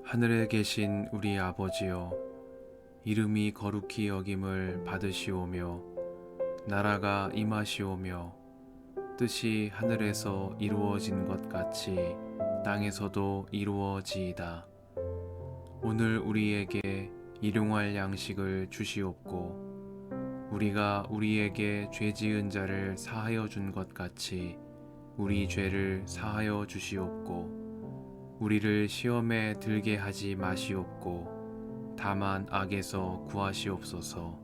하늘에 계신 우리 아버지여, 이름이 거룩히 여김을 받으시오며 나라가 임하시오며 뜻이 하늘에서 이루어진 것 같이 땅에서도 이루어지이다. 오늘 우리에게 일용할 양식을 주시옵고 우리가 우리에게 죄 지은 자를 사하여 준 것 같이 우리 죄를 사하여 주시옵고 우리를 시험에 들게 하지 마시옵고 다만 악에서 구하시옵소서.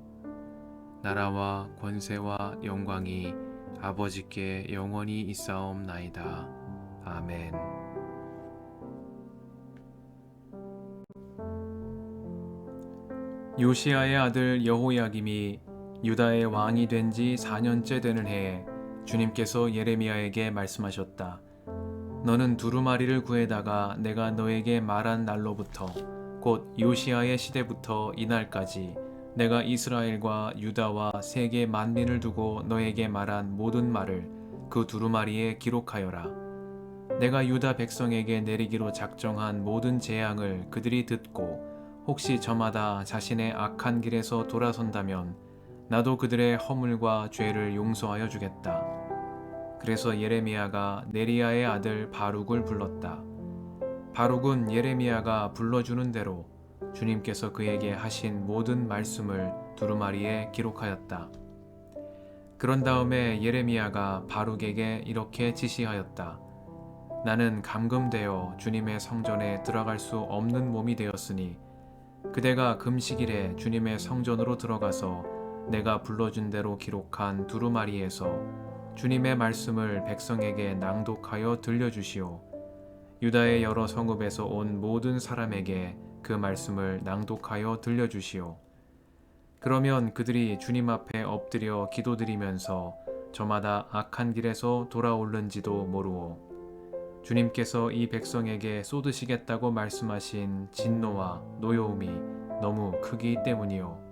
나라와 권세와 영광이 아버지께 영원히 있사옵나이다. 아멘. 요시야의 아들 여호야김이 유다의 왕이 된 지 4년째 되는 해에 주님께서 예레미야에게 말씀하셨다. 너는 두루마리를 구해다가 내가 너에게 말한 날로부터 곧 요시야의 시대부터 이날까지 내가 이스라엘과 유다와 세계 만민을 두고 너에게 말한 모든 말을 그 두루마리에 기록하여라. 내가 유다 백성에게 내리기로 작정한 모든 재앙을 그들이 듣고 혹시 저마다 자신의 악한 길에서 돌아선다면 나도 그들의 허물과 죄를 용서하여 주겠다. 그래서 예레미야가 네리야의 아들 바룩을 불렀다. 바룩은 예레미야가 불러주는 대로 주님께서 그에게 하신 모든 말씀을 두루마리에 기록하였다. 그런 다음에 예레미야가 바룩에게 이렇게 지시하였다. 나는 감금되어 주님의 성전에 들어갈 수 없는 몸이 되었으니 그대가 금식일에 주님의 성전으로 들어가서 내가 불러준 대로 기록한 두루마리에서 주님의 말씀을 백성에게 낭독하여 들려주시오. 유다의 여러 성읍에서 온 모든 사람에게 그 말씀을 낭독하여 들려주시오. 그러면 그들이 주님 앞에 엎드려 기도드리면서 저마다 악한 길에서 돌아오는지도 모르오. 주님께서 이 백성에게 쏟으시겠다고 말씀하신 진노와 노여움이 너무 크기 때문이요.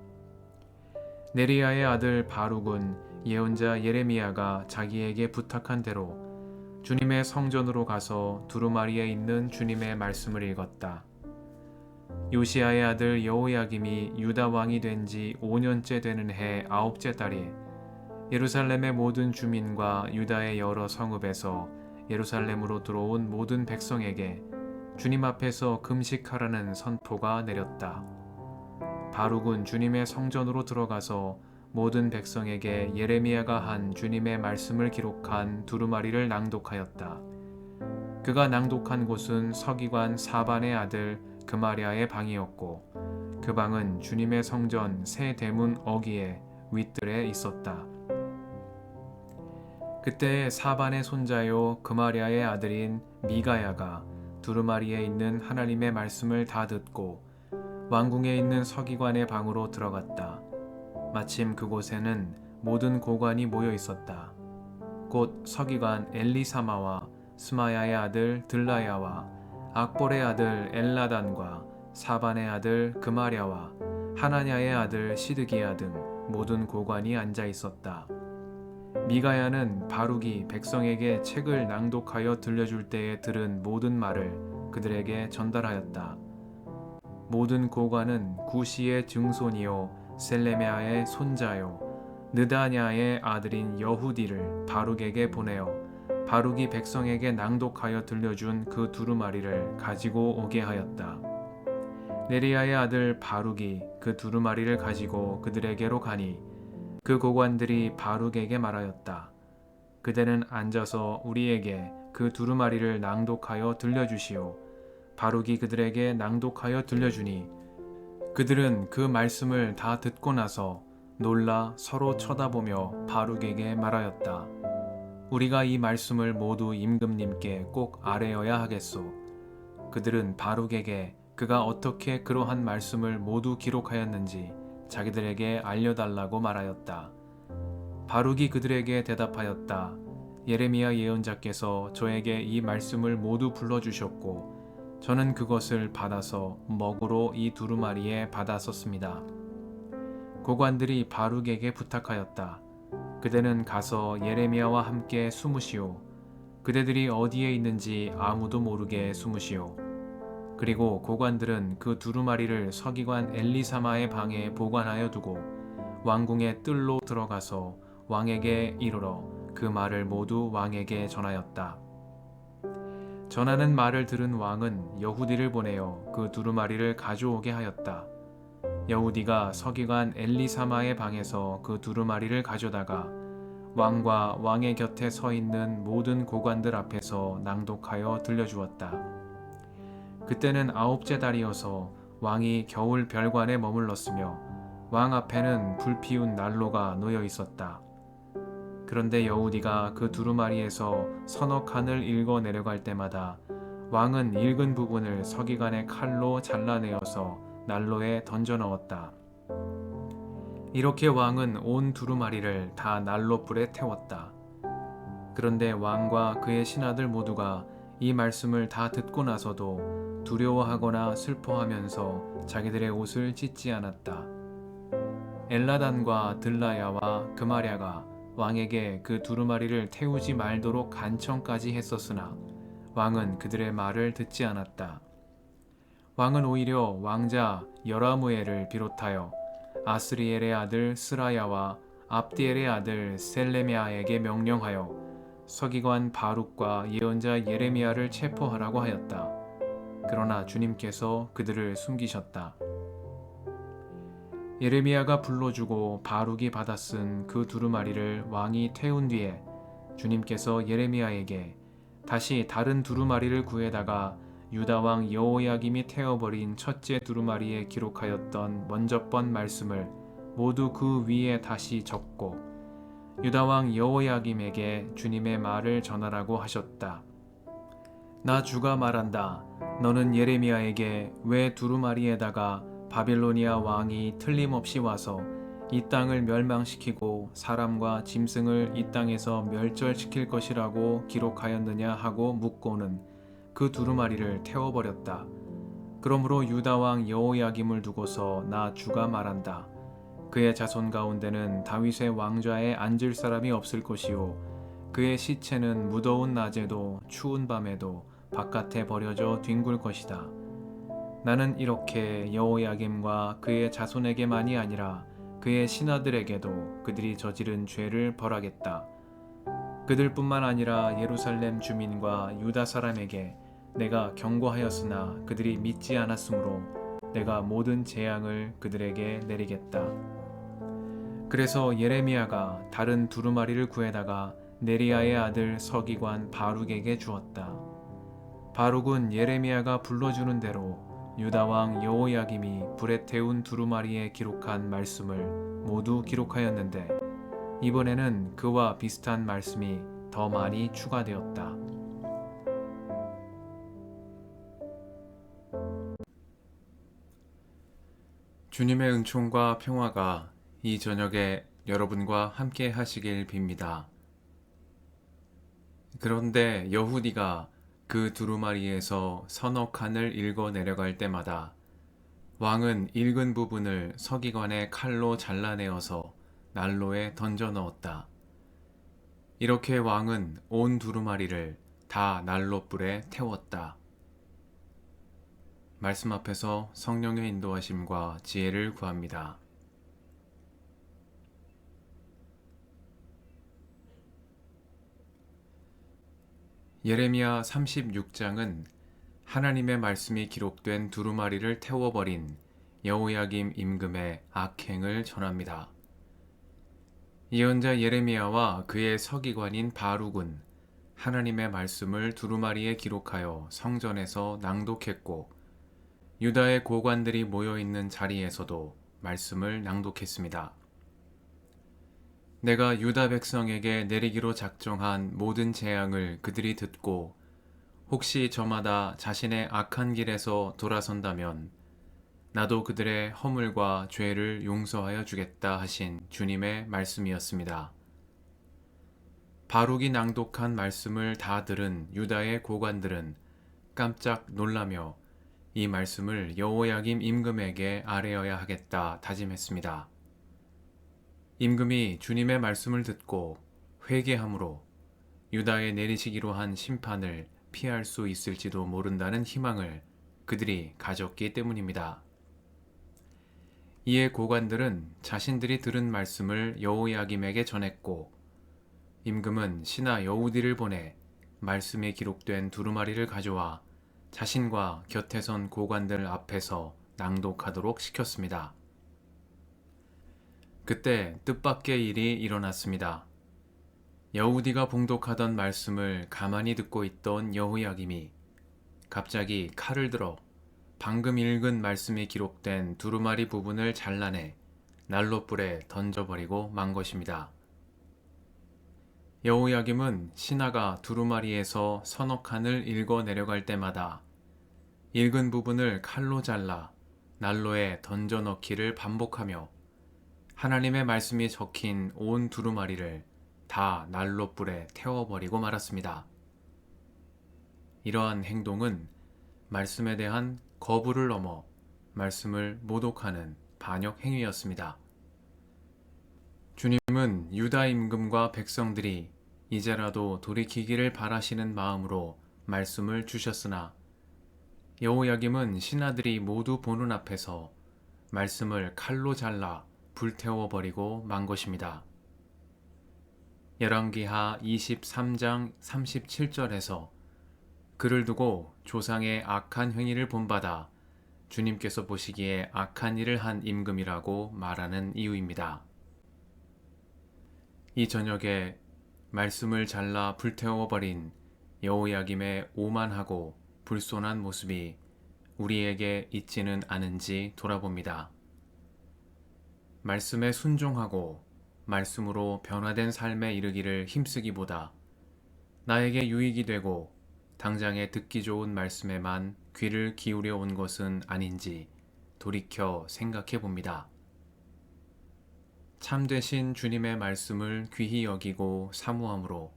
네리야의 아들 바룩은 예언자 예레미야가 자기에게 부탁한 대로 주님의 성전으로 가서 두루마리에 있는 주님의 말씀을 읽었다. 요시야의 아들 여호야김이 유다 왕이 된 지 5년째 되는 해 9째 달에 예루살렘의 모든 주민과 유다의 여러 성읍에서 예루살렘으로 들어온 모든 백성에게 주님 앞에서 금식하라는 선포가 내렸다. 바룩은 주님의 성전으로 들어가서 모든 백성에게 예레미야가 한 주님의 말씀을 기록한 두루마리를 낭독하였다. 그가 낭독한 곳은 서기관 사반의 아들 그마랴의 방이었고 그 방은 주님의 성전 새 대문 어귀의 윗뜰에 있었다. 그때 사반의 손자요 그마랴의 아들인 미가야가 두루마리에 있는 하나님의 말씀을 다 듣고 왕궁에 있는 서기관의 방으로 들어갔다. 마침 그곳에는 모든 고관이 모여 있었다. 곧 서기관 엘리사마와 스마야의 아들 들라야와 악볼의 아들 엘라단과 사반의 아들 그마랴와 하나냐의 아들 시드기야 등 모든 고관이 앉아 있었다. 미가야는 바룩이 백성에게 책을 낭독하여 들려줄 때에 들은 모든 말을 그들에게 전달하였다. 모든 고관은 구시의 증손이요 셀레메아의 손자요 느다냐의 아들인 여후디를 바룩에게 보내어 바룩이 백성에게 낭독하여 들려준 그 두루마리를 가지고 오게 하였다. 네리야의 아들 바룩이 그 두루마리를 가지고 그들에게로 가니 그 고관들이 바룩에게 말하였다. 그대는 앉아서 우리에게 그 두루마리를 낭독하여 들려주시오. 바룩이 그들에게 낭독하여 들려주니 그들은 그 말씀을 다 듣고 나서 놀라 서로 쳐다보며 바룩에게 말하였다. 우리가 이 말씀을 모두 임금님께 꼭 아뢰어야 하겠소. 그들은 바룩에게 그가 어떻게 그러한 말씀을 모두 기록하였는지 자기들에게 알려달라고 말하였다. 바룩이 그들에게 대답하였다. 예레미야 예언자께서 저에게 이 말씀을 모두 불러주셨고 저는 그것을 받아서 먹으로 이 두루마리에 받아 썼습니다. 고관들이 바룩에게 부탁하였다. 그대는 가서 예레미야와 함께 숨으시오. 그대들이 어디에 있는지 아무도 모르게 숨으시오. 그리고 고관들은 그 두루마리를 서기관 엘리사마의 방에 보관하여 두고 왕궁의 뜰로 들어가서 왕에게 이르러 그 말을 모두 왕에게 전하였다. 전하는 말을 들은 왕은 여후디를 보내어 그 두루마리를 가져오게 하였다. 여후디가 서기관 엘리사마의 방에서 그 두루마리를 가져다가 왕과 왕의 곁에 서 있는 모든 고관들 앞에서 낭독하여 들려주었다. 그때는 9째 달이어서 왕이 겨울 별관에 머물렀으며 왕 앞에는 불피운 난로가 놓여 있었다. 그런데 여우디가 그 두루마리에서 서너 칸을 읽어 내려갈 때마다 왕은 읽은 부분을 서기관의 칼로 잘라내어서 난로에 던져 넣었다. 이렇게 왕은 온 두루마리를 다 난로불에 태웠다. 그런데 왕과 그의 신하들 모두가 이 말씀을 다 듣고 나서도 두려워하거나 슬퍼하면서 자기들의 옷을 찢지 않았다. 엘라단과 들라야와 그마랴가 왕에게 그 두루마리를 태우지 말도록 간청까지 했었으나 왕은 그들의 말을 듣지 않았다. 왕은 오히려 왕자 여라무엘을 비롯하여 아스리엘의 아들 스라야와 압디엘의 아들 셀레미아에게 명령하여 서기관 바룩과 예언자 예레미야를 체포하라고 하였다. 그러나 주님께서 그들을 숨기셨다. 예레미야가 불러주고 바룩이 받아 쓴 그 두루마리를 왕이 태운 뒤에 주님께서 예레미야에게 다시 다른 두루마리를 구해다가 유다 왕 여호야김이 태워버린 첫째 두루마리에 기록하였던 먼저번 말씀을 모두 그 위에 다시 적고 유다 왕 여호야김에게 주님의 말을 전하라고 하셨다. 나 주가 말한다. 너는 예레미야에게 왜 두루마리에다가 바빌로니아 왕이 틀림없이 와서 이 땅을 멸망시키고 사람과 짐승을 이 땅에서 멸절시킬 것이라고 기록하였느냐 하고 묻고는 그 두루마리를 태워버렸다. 그러므로 유다 왕 여호야김을 두고서 나 주가 말한다. 그의 자손 가운데는 다윗의 왕좌에 앉을 사람이 없을 것이요 그의 시체는 무더운 낮에도 추운 밤에도 바깥에 버려져 뒹굴 것이다. 나는 이렇게 여호야김과 그의 자손에게만이 아니라 그의 신하들에게도 그들이 저지른 죄를 벌하겠다. 그들뿐만 아니라 예루살렘 주민과 유다 사람에게 내가 경고하였으나 그들이 믿지 않았으므로 내가 모든 재앙을 그들에게 내리겠다. 그래서 예레미야가 다른 두루마리를 구해다가 네리야의 아들 서기관 바룩에게 주었다. 바룩은 예레미야가 불러주는 대로 유다 왕 여호야김이 불에 태운 두루마리에 기록한 말씀을 모두 기록하였는데 이번에는 그와 비슷한 말씀이 더 많이 추가되었다. 주님의 은총과 평화가 이 저녁에 여러분과 함께 하시길 빕니다. 그런데 여후디가 그 두루마리에서 서너 칸을 읽어 내려갈 때마다 왕은 읽은 부분을 서기관의 칼로 잘라내어서 난로에 던져 넣었다. 이렇게 왕은 온 두루마리를 다 난로불에 태웠다. 말씀 앞에서 성령의 인도하심과 지혜를 구합니다. 예레미야 36장은 하나님의 말씀이 기록된 두루마리를 태워버린 여호야김 임금의 악행을 전합니다. 예언자 예레미야와 그의 서기관인 바룩은 하나님의 말씀을 두루마리에 기록하여 성전에서 낭독했고 유다의 고관들이 모여있는 자리에서도 말씀을 낭독했습니다. 내가 유다 백성에게 내리기로 작정한 모든 재앙을 그들이 듣고 혹시 저마다 자신의 악한 길에서 돌아선다면 나도 그들의 허물과 죄를 용서하여 주겠다 하신 주님의 말씀이었습니다. 바룩이 낭독한 말씀을 다 들은 유다의 고관들은 깜짝 놀라며 이 말씀을 여호야김 임금에게 아뢰어야 하겠다 다짐했습니다. 임금이 주님의 말씀을 듣고 회개함으로 유다에 내리시기로 한 심판을 피할 수 있을지도 모른다는 희망을 그들이 가졌기 때문입니다. 이에 고관들은 자신들이 들은 말씀을 여호야김에게 전했고 임금은 신하 여우디를 보내 말씀에 기록된 두루마리를 가져와 자신과 곁에 선 고관들 앞에서 낭독하도록 시켰습니다. 그때 뜻밖의 일이 일어났습니다. 여우디가 봉독하던 말씀을 가만히 듣고 있던 여호야김이 갑자기 칼을 들어 방금 읽은 말씀이 기록된 두루마리 부분을 잘라내 난로불에 던져버리고 만 것입니다. 여호야김은 신하가 두루마리에서 서너 칸을 읽어 내려갈 때마다 읽은 부분을 칼로 잘라 난로에 던져 넣기를 반복하며 하나님의 말씀이 적힌 온 두루마리를 다 난로불에 태워버리고 말았습니다. 이러한 행동은 말씀에 대한 거부를 넘어 말씀을 모독하는 반역 행위였습니다. 주님은 유다 임금과 백성들이 이제라도 돌이키기를 바라시는 마음으로 말씀을 주셨으나 여호야김은 신하들이 모두 보는 앞에서 말씀을 칼로 잘라 불태워버리고 만 것입니다. 열왕기하 23장 37절에서 그를 두고 조상의 악한 행위를 본받아 주님께서 보시기에 악한 일을 한 임금이라고 말하는 이유입니다. 이 저녁에 말씀을 잘라 불태워버린 여호야김의 오만하고 불손한 모습이 우리에게 있지는 않은지 돌아봅니다. 말씀에 순종하고 말씀으로 변화된 삶에 이르기를 힘쓰기보다 나에게 유익이 되고 당장에 듣기 좋은 말씀에만 귀를 기울여 온 것은 아닌지 돌이켜 생각해 봅니다. 참되신 주님의 말씀을 귀히 여기고 사모함으로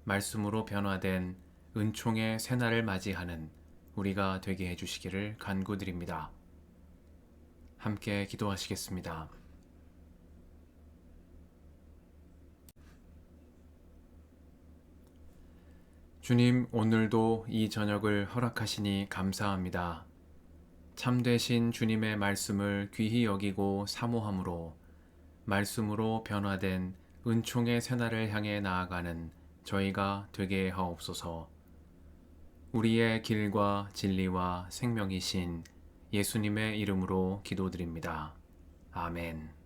말씀으로 변화된 은총의 새날을 맞이하는 우리가 되게 해주시기를 간구드립니다. 함께 기도하시겠습니다. 주님, 오늘도 이 저녁을 허락하시니 감사합니다. 참되신 주님의 말씀을 귀히 여기고 사모함으로 말씀으로 변화된 은총의 새날을 향해 나아가는 저희가 되게 하옵소서. 우리의 길과 진리와 생명이신 예수님의 이름으로 기도드립니다. 아멘.